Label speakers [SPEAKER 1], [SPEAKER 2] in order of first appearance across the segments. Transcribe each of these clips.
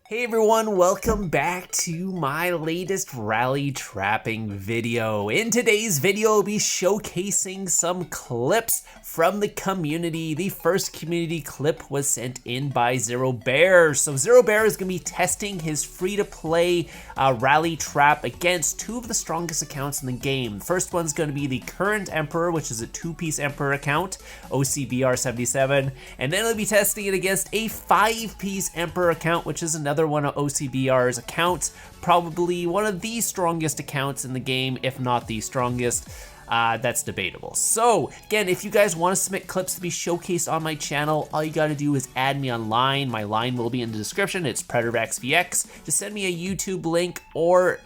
[SPEAKER 1] Hey everyone, welcome back to my latest rally trapping video. In today's video, I'll be showcasing some clips from the community. The first community clip was sent in by Zero Bear. So Zero Bear is gonna be testing his free-to-play rally trap against two of the strongest accounts in the game. The first one's gonna be the current Emperor, which is a two-piece Emperor account, OCBR77, and then he'll be testing it against a five-piece Emperor account, which is another one of OCBR's accounts, probably one of the strongest accounts in the game, if not the strongest. That's debatable. So again, if you guys want to submit clips to be showcased on my channel, all you got to do is add me online. My line will be in the description. It's Predatorxvx. Just send me a YouTube link, or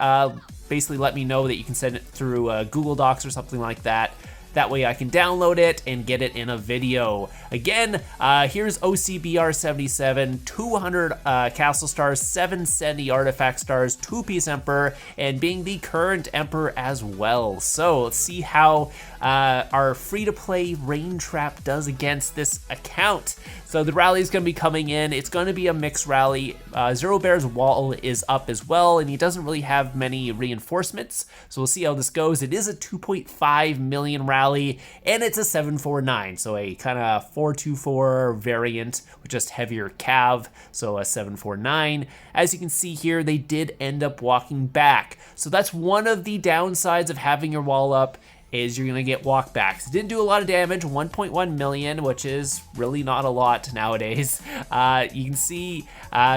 [SPEAKER 1] basically let me know that you can send it through Google Docs or something like that. That way I can download it and get it in a video. Again, here's OCBR77, 200 castle stars, 770 artifact stars, two-piece Emperor, and being the current Emperor as well. So let's see how our free-to-play rain trap does against this account. So the rally is going to be coming in. It's going to be a mixed rally. Zero Bear's wall is up as well, and he doesn't really have many reinforcements. So we'll see how this goes. It is a 2.5 million rally, and it's a 749, so a kind of 424 variant with just heavier cav, so a 749. As you can see here, they did end up walking back. So that's one of the downsides of having your wall up, is you're gonna get walkbacks. It didn't do a lot of damage, 1.1 million, which is really not a lot nowadays. You can see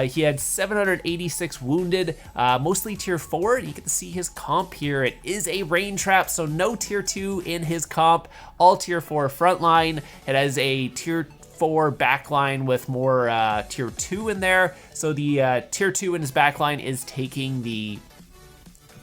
[SPEAKER 1] he had 786 wounded, mostly tier 4. You can see his comp here. It is a rain trap, so no tier 2 in his comp, all tier 4 frontline. It has a tier 4 backline with more tier 2 in there. So the tier 2 in his backline is taking the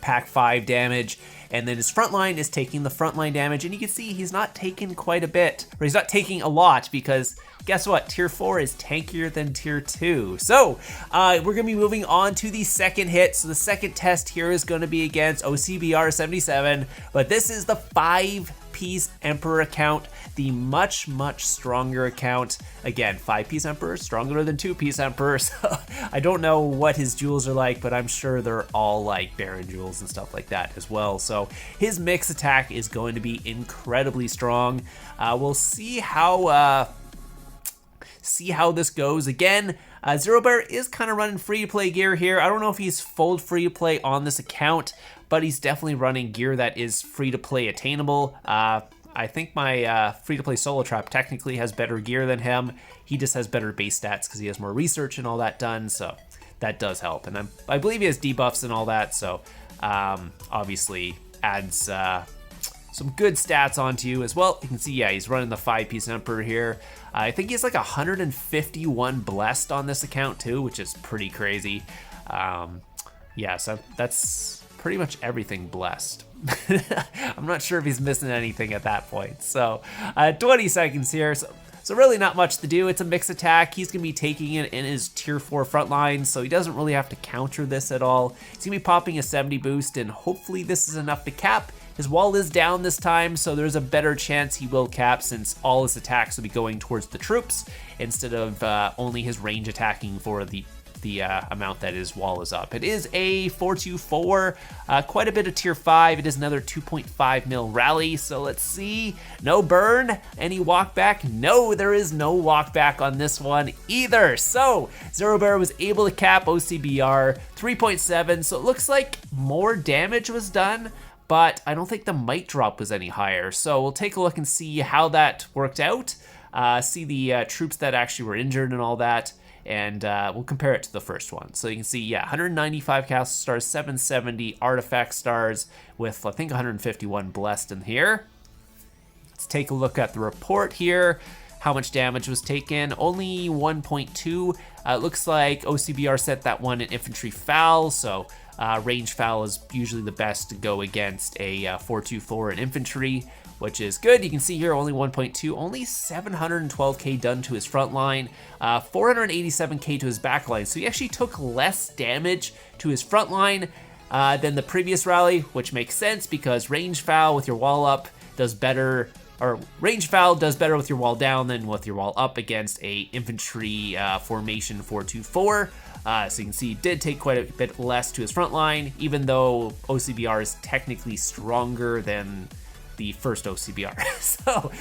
[SPEAKER 1] pack 5 damage, and then his front line is taking the frontline damage, and you can see he's not taking quite a bit, or he's not taking a lot, because guess what? Tier 4 is tankier than tier 2. So we're gonna be moving on to the second hit. So the second test here is gonna be against OCBR77, but this is the 5-piece Emperor account, the much stronger account. Again, 5-piece Emperor, stronger than 2-piece Emperor, so I don't know what his jewels are like, but I'm sure they're all like Baron jewels and stuff like that as well. So his mix attack is going to be incredibly strong. We'll see how this goes. Again, Zero Bear is kind of running free-to-play gear here. I don't know if he's full free-to-play on this account, but he's definitely running gear that is free-to-play attainable. I think my free-to-play solo trap technically has better gear than him. He just has better base stats because he has more research and all that done, so that does help. And I believe he has debuffs and all that, so obviously adds some good stats onto you as well. You can see, yeah, he's running the 5-piece Emperor here. I think he has like 151 blessed on this account too, which is pretty crazy. Yeah, so that's pretty much everything blessed. I'm not sure if he's missing anything at that point. So 20 seconds here. So really not much to do. It's a mix attack. He's gonna be taking it in his tier 4 front line, so he doesn't really have to counter this at all. He's gonna be popping a 70 boost, and hopefully this is enough to cap. His wall is down this time, so there's a better chance he will cap, since all his attacks will be going towards the troops instead of only his range attacking for the amount that his wall is up. It is a 424, quite a bit of tier 5. It is another 2.5 mil rally, so let's see. No burn, any walk back? No, there is no walk back on this one either. So Zero Bear was able to cap OCBR 3.7, so it looks like more damage was done, but I don't think the might drop was any higher. So we'll take a look and see how that worked out, see the troops that actually were injured and all that, and we'll compare it to the first one. So you can see, yeah, 195 castle stars, 770 artifact stars with, I think, 151 blessed in here. Let's take a look at the report here. How much damage was taken? Only 1.2. It looks like OCBR set that one in infantry foul, so range foul is usually the best to go against a 424 in infantry, which is good. You can see here only 1.2, only 712k done to his front line, 487k to his back line. So he actually took less damage to his front line than the previous rally, which makes sense because range foul with your wall up does better, or range foul does better with your wall down than with your wall up against a infantry formation 4-2-4. So you can see he did take quite a bit less to his front line, even though OCBR is technically stronger than the first OCBR. So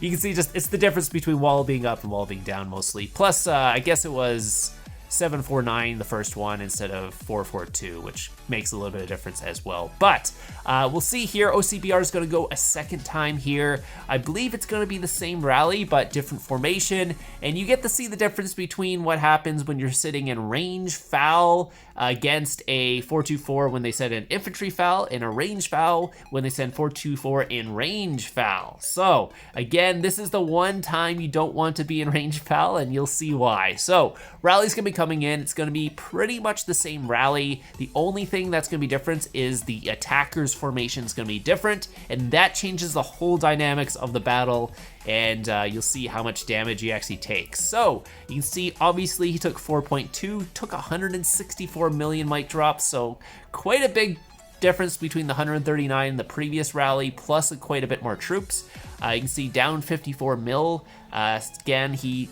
[SPEAKER 1] you can see just it's the difference between wall being up and wall being down mostly. Plus, I guess it was 749 the first one instead of 442, which makes a little bit of difference as well. But we'll see here, OCBR is gonna go a second time here. I believe it's gonna be the same rally, but different formation. And you get to see the difference between what happens when you're sitting in range foul against a 424 when they send an infantry foul, and a range foul when they send 424 in range foul. So again, this is the one time you don't want to be in range foul, and you'll see why. So rally's gonna be coming in. It's gonna be pretty much the same rally. The only thing that's gonna be different is the attacker's formation is gonna be different, and that changes the whole dynamics of the battle, and you'll see how much damage he actually takes. So you can see, obviously he took 4.2, took 164 million might drop, so quite a big difference between the 139 and the previous rally, plus quite a bit more troops. You can see down 54 mil. Again, he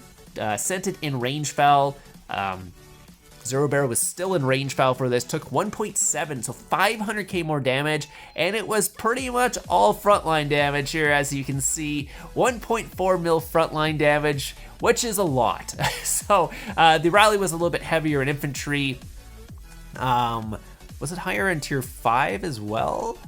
[SPEAKER 1] sent it in range foul. Zero Bear was still in range foul for this, took 1.7, so 500k more damage, and it was pretty much all frontline damage here, as you can see, 1.4 mil frontline damage, which is a lot. So the rally was a little bit heavier in infantry. Was it higher in tier 5 as well?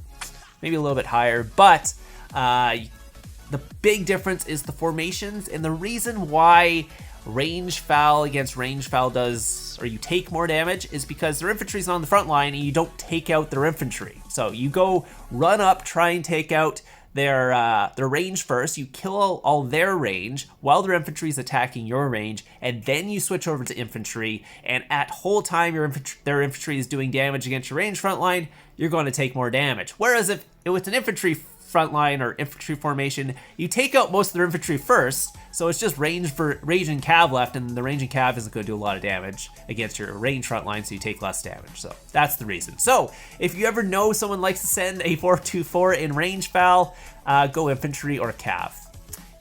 [SPEAKER 1] Maybe a little bit higher, but the big difference is the formations, and the reason why range foul against range foul does, or you take more damage, is because their infantry's on the front line and you don't take out their infantry. So you go run up, try and take out their range first, you kill all their range while their infantry is attacking your range, and then you switch over to infantry, and at whole time their infantry is doing damage against your range front line, you're going to take more damage. Whereas if it was an infantry front line or infantry formation, you take out most of their infantry first, so it's just range and cav left, and the range and cav isn't going to do a lot of damage against your range front line, so you take less damage. So that's the reason. So if you ever know someone likes to send a 424 in range foul, go infantry or cav.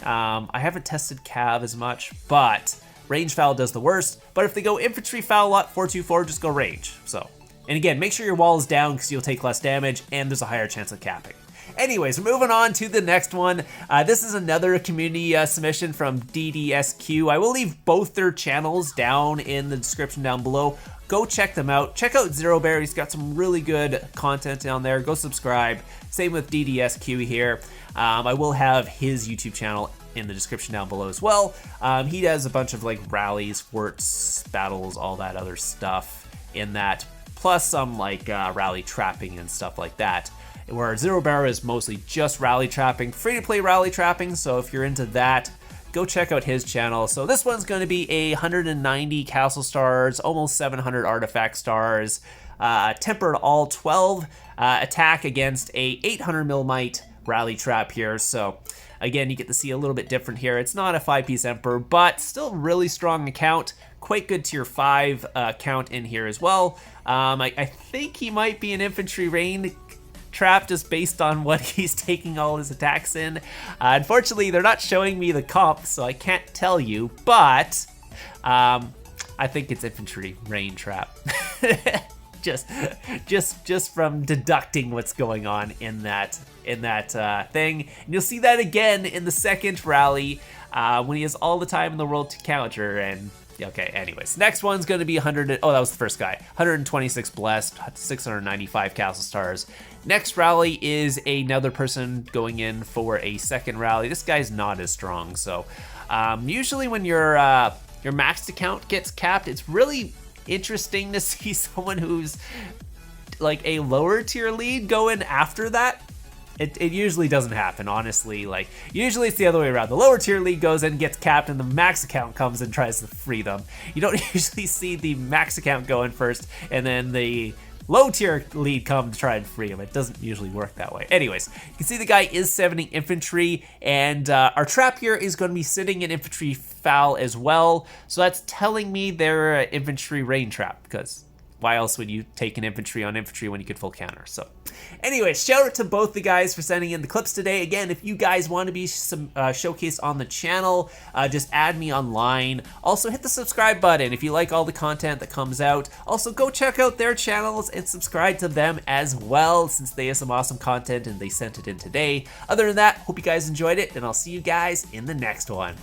[SPEAKER 1] I haven't tested cav as much, but range foul does the worst. But if they go infantry foul a lot, 424, just go range. So, and again, make sure your wall is down because you'll take less damage, and there's a higher chance of capping. Anyways, moving on to the next one. This is another community submission from DDSQ. I will leave both their channels down in the description down below. Go check them out. Check out Zero Bear. He's got some really good content down there. Go subscribe. Same with DDSQ here. I will have his YouTube channel in the description down below as well. He does a bunch of like rallies, forts, battles, all that other stuff in that, plus some like rally trapping and stuff like that. Where Zero Bear is mostly just rally trapping, free-to-play rally trapping, so if you're into that, go check out his channel. So this one's going to be a 190 castle stars, almost 700 artifact stars, tempered all 12, attack against a 800 mil might rally trap here. So again, you get to see a little bit different here. It's not a 5-piece Emperor, but still really strong account. Quite good tier 5 count in here as well. I think he might be an infantry rain trap just based on what he's taking all his attacks in. Unfortunately, they're not showing me the comp, so I can't tell you, but I think it's infantry rain trap. just from deducting what's going on in that thing. And you'll see that again in the second rally when he has all the time in the world to counter. And okay, anyways, next one's going to be 100. Oh, that was the first guy. 126 blessed, 695 castle stars. Next rally is another person going in for a second rally. This guy's not as strong, so usually when your maxed account gets capped, it's really interesting to see someone who's like a lower tier lead go in after that. It usually doesn't happen, honestly. Like, usually it's the other way around. The lower tier league goes in, gets capped, and the max account comes and tries to free them. You don't usually see the max account go in first, and then the low tier lead come to try and free him. It doesn't usually work that way. Anyways, you can see the guy is 70 infantry, and our trap here is going to be sitting in infantry foul as well. So that's telling me they're infantry rain trap, because why else would you take an infantry on infantry when you could full counter? So anyway, shout out to both the guys for sending in the clips today. Again, if you guys want to be showcased on the channel, just add me online. Also hit the subscribe button if you like all the content that comes out. Also go check out their channels and subscribe to them as well, since they have some awesome content and they sent it in today. Other than that, hope you guys enjoyed it, and I'll see you guys in the next one.